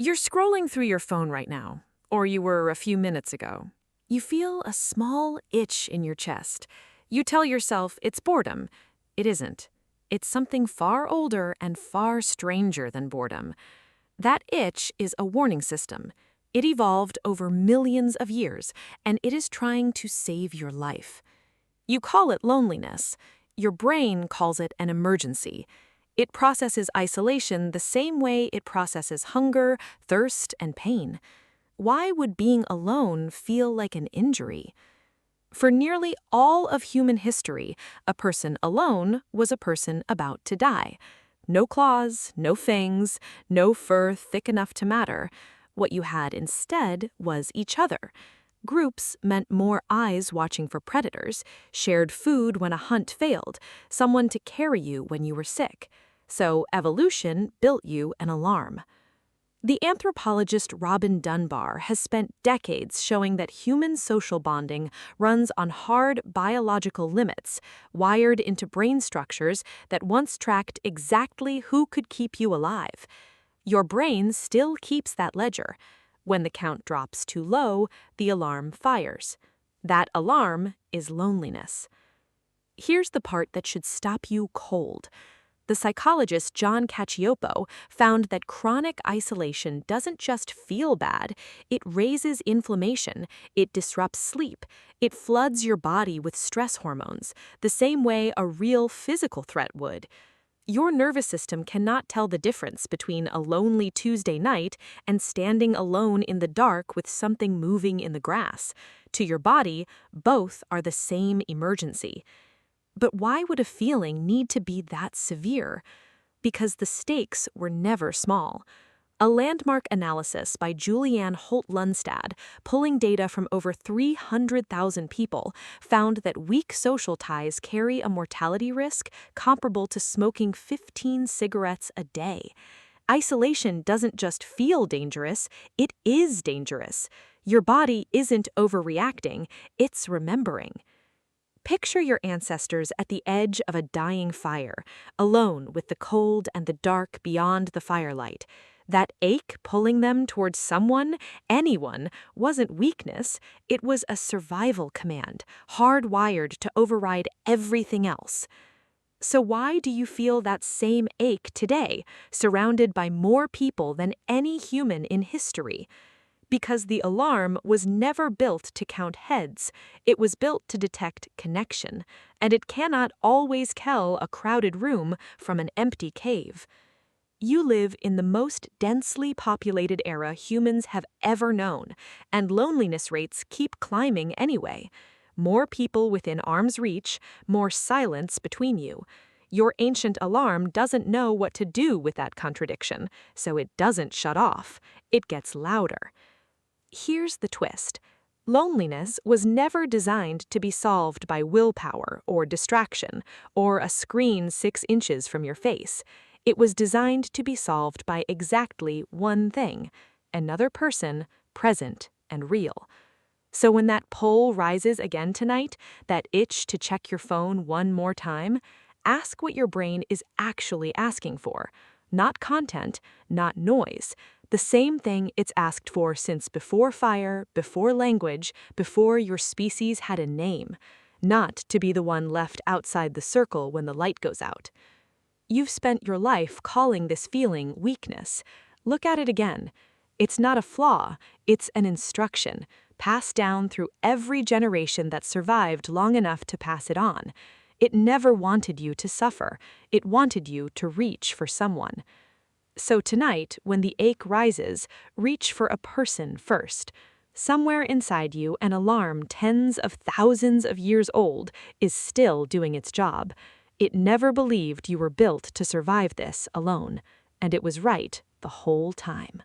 You're scrolling through your phone right now, or you were a few minutes ago. You feel a small itch in your chest. You tell yourself it's boredom. It isn't. It's something far older and far stranger than boredom. That itch is a warning system. It evolved over millions of years, and it is trying to save your life. You call it loneliness. Your brain calls it an emergency. It processes isolation the same way it processes hunger, thirst, and pain. Why would being alone feel like an injury? For nearly all of human history, a person alone was a person about to die. No claws, no fangs, no fur thick enough to matter. What you had instead was each other. Groups meant more eyes watching for predators, shared food when a hunt failed, someone to carry you when you were sick. So evolution built you an alarm. The anthropologist Robin Dunbar has spent decades showing that human social bonding runs on hard biological limits, wired into brain structures that once tracked exactly who could keep you alive. Your brain still keeps that ledger. When the count drops too low, the alarm fires. That alarm is loneliness. Here's the part that should stop you cold. The psychologist John Cacioppo found that chronic isolation doesn't just feel bad, it raises inflammation, it disrupts sleep, it floods your body with stress hormones, the same way a real physical threat would. Your nervous system cannot tell the difference between a lonely Tuesday night and standing alone in the dark with something moving in the grass. To your body, both are the same emergency. But why would a feeling need to be that severe? Because the stakes were never small. A landmark analysis by Julianne Holt-Lundstad, pulling data from over 300,000 people, found that weak social ties carry a mortality risk comparable to smoking 15 cigarettes a day. Isolation doesn't just feel dangerous, it is dangerous. Your body isn't overreacting, it's remembering. Picture your ancestors at the edge of a dying fire, alone with the cold and the dark beyond the firelight. That ache pulling them towards someone, anyone, wasn't weakness, it was a survival command, hardwired to override everything else. So why do you feel that same ache today, surrounded by more people than any human in history? Because the alarm was never built to count heads, it was built to detect connection, and it cannot always tell a crowded room from an empty cave. You live in the most densely populated era humans have ever known, and loneliness rates keep climbing anyway. More people within arm's reach, more silence between you. Your ancient alarm doesn't know what to do with that contradiction, so it doesn't shut off. It gets louder. Here's the twist. Loneliness was never designed to be solved by willpower or distraction or a screen 6 inches from your face. It was designed to be solved by exactly one thing: another person, present and real. So when that pull rises again tonight, that itch to check your phone one more time, ask what your brain is actually asking for. Not content, not noise. The same thing it's asked for since before fire, before language, before your species had a name. Not to be the one left outside the circle when the light goes out. You've spent your life calling this feeling weakness. Look at it again. It's not a flaw, it's an instruction, passed down through every generation that survived long enough to pass it on. It never wanted you to suffer, it wanted you to reach for someone. So tonight, when the ache rises, reach for a person first. Somewhere inside you, an alarm tens of thousands of years old is still doing its job. It never believed you were built to survive this alone, and it was right the whole time.